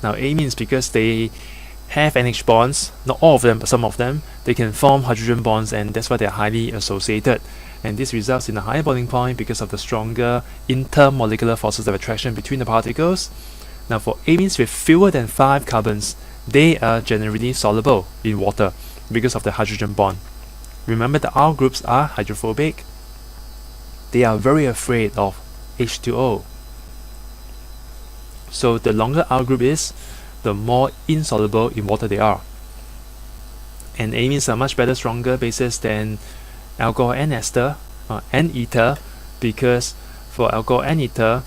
Now amines, because they have NH bonds, not all of them but some of them, they can form hydrogen bonds, and that's why they're highly associated, and this results in a higher boiling point because of the stronger intermolecular forces of attraction between the particles. Now for amines with fewer than 5 carbons, they are generally soluble in water because of the hydrogen bond. Remember, the R groups are hydrophobic. They are very afraid of H2O. So the longer R group is, the more insoluble in water they are. And amines are much better, stronger bases than alcohol and ester and ether, because for alcohol and ether,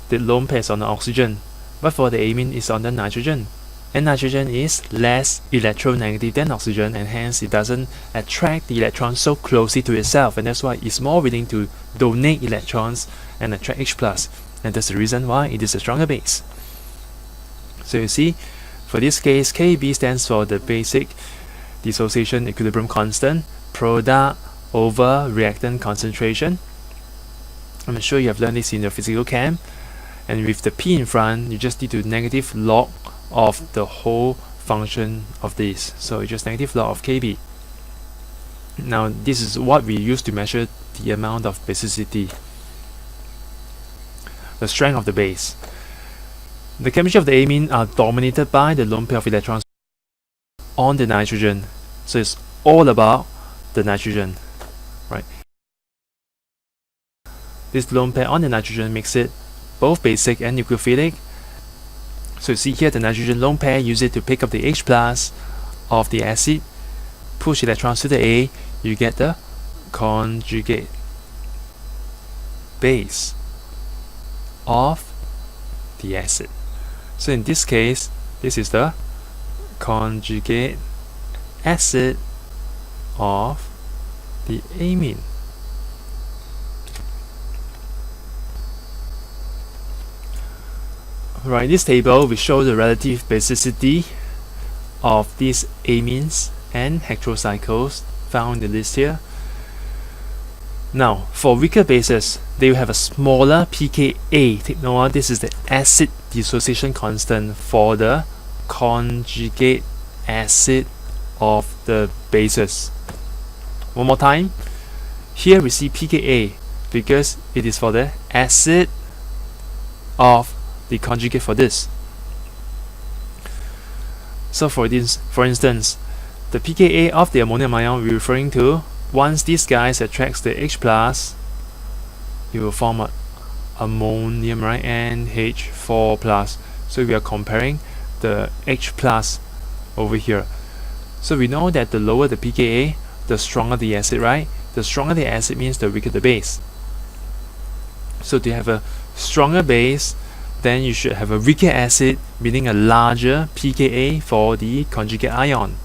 the lone pair is on the oxygen, but for the amine is on the nitrogen. And nitrogen is less electronegative than oxygen, and hence it doesn't attract the electrons so closely to itself, and that's why it's more willing to donate electrons and attract H+, and that's the reason why it is a stronger base. So you see, for this case, Kb stands for the basic dissociation equilibrium constant, product over reactant concentration. I'm sure you have learned this in your physical chem, and with the P in front, you just need to negative log of the whole function of this. So it's just negative log of Kb. Now this is what we use to measure the amount of basicity, the strength of the base. The chemistry of the amine are dominated by the lone pair of electrons on the nitrogen. So it's all about the nitrogen, right? This lone pair on the nitrogen makes it both basic and nucleophilic. So you see here, the nitrogen lone pair, use it to pick up the H+ of the acid, push electrons to the A, you get the conjugate base of the acid. So in this case, this is the conjugate acid of the amine. Right, in this table we show the relative basicity of these amines and heterocycles found in the list here. Now, for weaker bases, they will have a smaller pKa. Take note, this is the acid dissociation constant for the conjugate acid of the bases. One more time, here we see pKa because it is for the acid of the conjugate for this. So for instance, the pKa of the ammonium ion we're referring to, once these guys attracts the H+, it will form a ammonium, right, NH4+. So we are comparing the H+ over here. So we know that the lower the pKa, the stronger the acid, right? The stronger the acid means the weaker the base. So to have a stronger base, then you should have a weaker acid, meaning a larger pKa for the conjugate ion.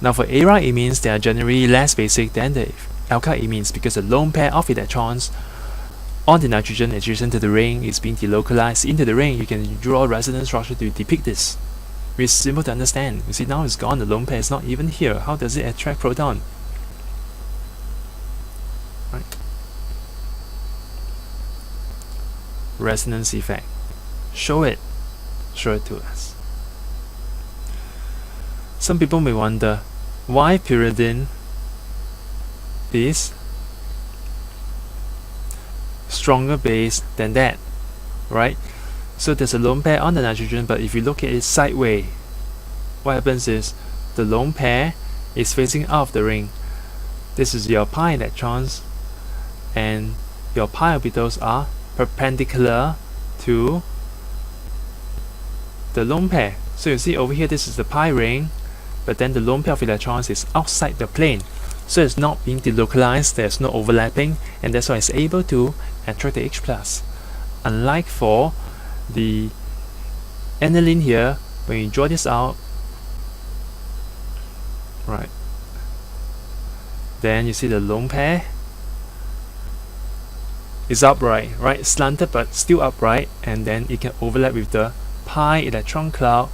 Now for aryl amines, they are generally less basic than the alkyl amines because the lone pair of electrons on the nitrogen adjacent to the ring is being delocalized into the ring. You can draw a resonance structure to depict this. It's simple to understand. You see, now it's gone, the lone pair is not even here. How does it attract proton? Right. Resonance effect. Show it to us. Some people may wonder why pyridine is stronger base than that, right? So there's a lone pair on the nitrogen, but if you look at it sideways, what happens is the lone pair is facing out of the ring. This is your pi electrons, and your pi orbitals are perpendicular to the lone pair. So you see over here, this is the pi ring, but then the lone pair of electrons is outside the plane. So it's not being delocalized, there's no overlapping, and that's why it's able to attract the H+. Unlike for the aniline here, when you draw this out, right, then you see the lone pair is upright, right? Slanted but still upright, and then it can overlap with the pi electron cloud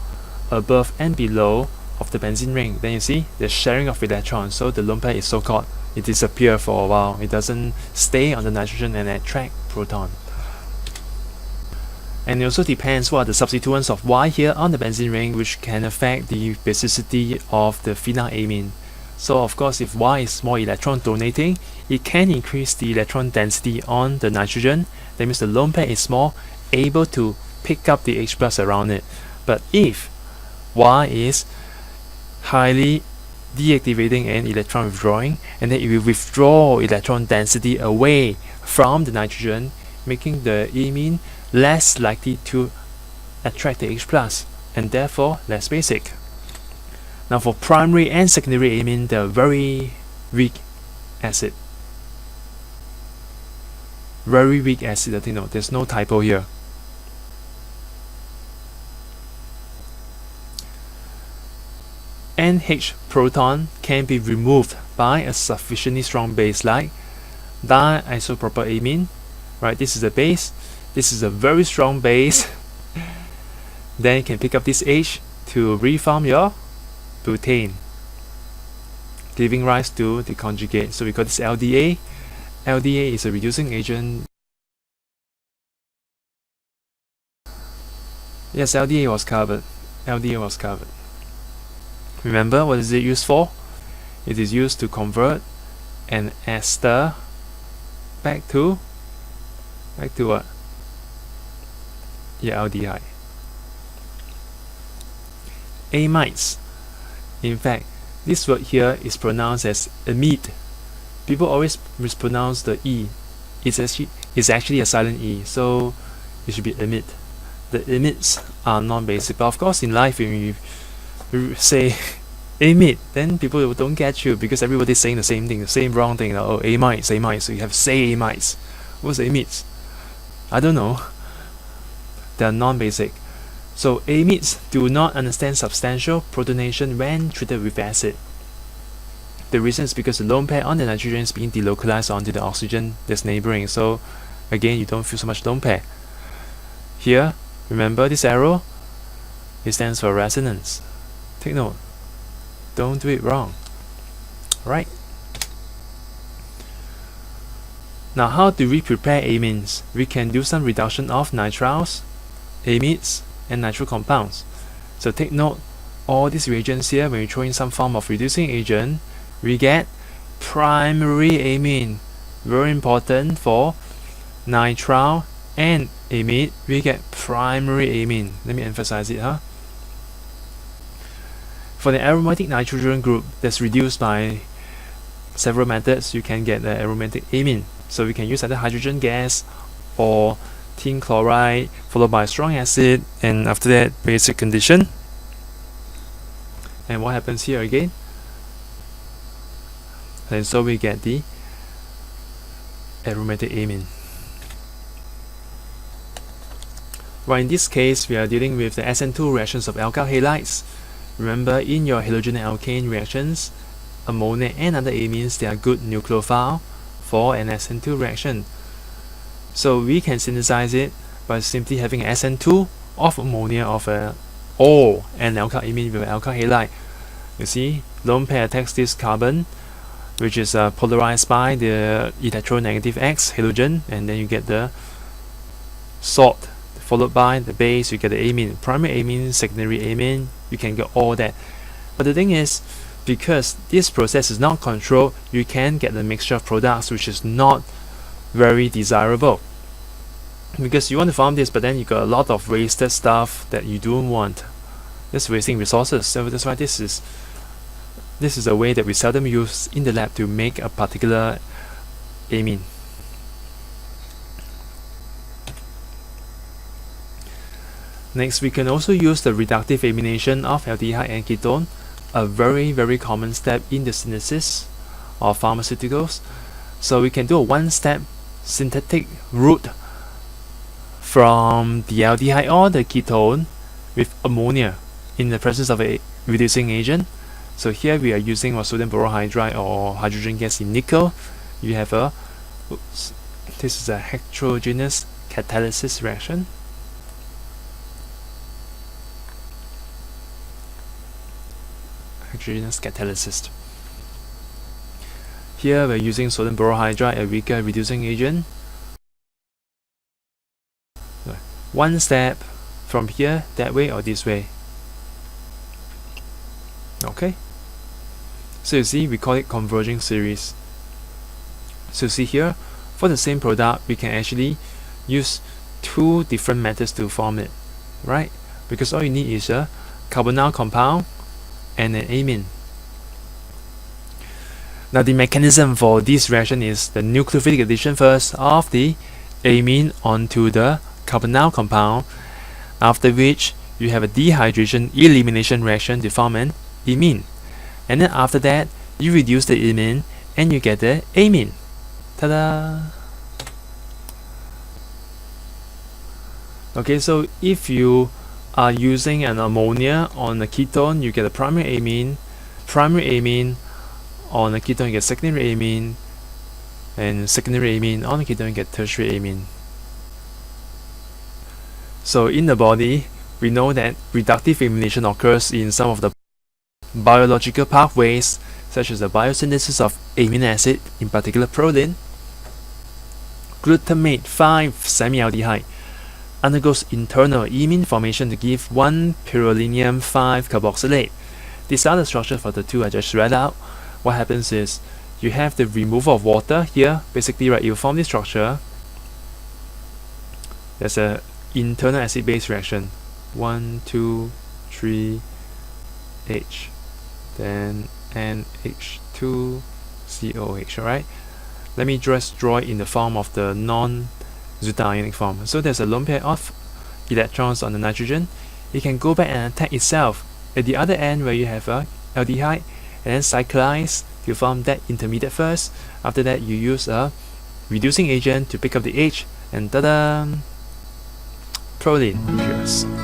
above and below of the benzene ring. Then you see the sharing of electrons, so the lone pair is so-called, it disappears for a while. It doesn't stay on the nitrogen and attract proton. And it also depends what are the substituents of Y here on the benzene ring, which can affect the basicity of the phenylamine. So of course, if Y is more electron donating, it can increase the electron density on the nitrogen. That means the lone pair is more able to pick up the H plus around it. But if Y is highly deactivating and electron withdrawing, and then it will withdraw electron density away from the nitrogen, making the amine less likely to attract the H plus and therefore less basic. Now for primary and secondary amine, they are very weak acid. Very weak acid, I think. No, there's no typo here. NH proton can be removed by a sufficiently strong base like diisopropylamine. Right, this is the base. This is a very strong base. Then you can pick up this H to reform your butane, giving rise to the conjugate. So we call this LDA. LDA is a reducing agent. Yes, LDA was covered. LDA was covered. Remember, what is it used for? It is used to convert an ester back to what? Yeah, aldehyde. Amides. In fact, this word here is pronounced as amide. People always mispronounce the E. It's actually a silent E, so it should be amide. The amides are non-basic, but of course in life when you say amide, then people don't get you because everybody's saying the same thing, the same wrong thing. Like, oh, amides, so you have to say amides. What's amides? I don't know. They are non-basic. So amides do not understand substantial protonation when treated with acid. The reason is because the lone pair on the nitrogen is being delocalized onto the oxygen that's neighboring. So again, you don't feel so much lone pair. Here, remember this arrow? It stands for resonance. Take note. Don't do it wrong. Right? Now, how do we prepare amines? We can do some reduction of nitriles, amides, and nitro compounds. So take note, all these reagents here, when we throw in some form of reducing agent, we get primary amine. Very important for nitrile and amide, we get primary amine. Let me emphasize it, huh? For the aromatic nitrogen group that's reduced by several methods, you can get the aromatic amine. So we can use either hydrogen gas or tin chloride followed by strong acid, and after that basic condition. And what happens here again? And so we get the aromatic amine. Right, in this case we are dealing with the SN2 reactions of alkyl halides. Remember, in your halogen and alkane reactions, ammonia and other amines, they are good nucleophile for an SN2 reaction. So we can synthesize it by simply having SN2 of ammonia of an alkyl amine with an alkyl halide. You see, lone pair attacks this carbon, which is polarized by the electronegative X halogen, and then you get the salt followed by the base. You get the amine, primary amine, secondary amine. You can get all that. But the thing is, because this process is not controlled, you can get the mixture of products, which is not very desirable. Because you want to form this, but then you got a lot of wasted stuff that you don't want. That's wasting resources. So that's why this is a way that we seldom use in the lab to make a particular amine. Next, we can also use the reductive amination of aldehyde and ketone, a very common step in the synthesis of pharmaceuticals. So we can do a one-step synthetic route from the aldehyde or the ketone with ammonia in the presence of a reducing agent. So here we are using sodium borohydride or hydrogen gas in nickel. You have a this is a heterogeneous catalysis reaction. Heterogeneous catalysis. Here we're using sodium borohydride, a weaker reducing agent. one step from here, that way or this way. Okay, so you see, we call it converging series. So see here, for the same product, we can actually use two different methods to form it, right? Because all you need is a carbonyl compound and an amine. Now the mechanism for this reaction is the nucleophilic addition first of the amine onto the carbonyl compound, after which you have a dehydration elimination reaction to form an imine, and then after that you reduce the imine and you get the amine. Ta-da! Okay, so if you are using an ammonia on a ketone, you get a primary amine on a ketone, you get secondary amine, and secondary amine on a ketone, you get tertiary amine. So in the body, we know that reductive amination occurs in some of the biological pathways, such as the biosynthesis of amino acid, in particular protein. Glutamate 5-semialdehyde undergoes internal imine formation to give 1-pyrrolinium 5-carboxylate. These are the structures for the two I just read out. What happens is you have the removal of water here. Basically, right, you form this structure. There's a internal acid-base reaction. 1, 2, 3, H, then NH2 COH. Alright. Let me just draw it in the form of the non-zeta ionic form. So there's a lone pair of electrons on the nitrogen. It can go back and attack itself at the other end where you have a aldehyde, and then cyclize to form that intermediate first. After that, you use a reducing agent to pick up the H, and ta-da! Proline. Cheers.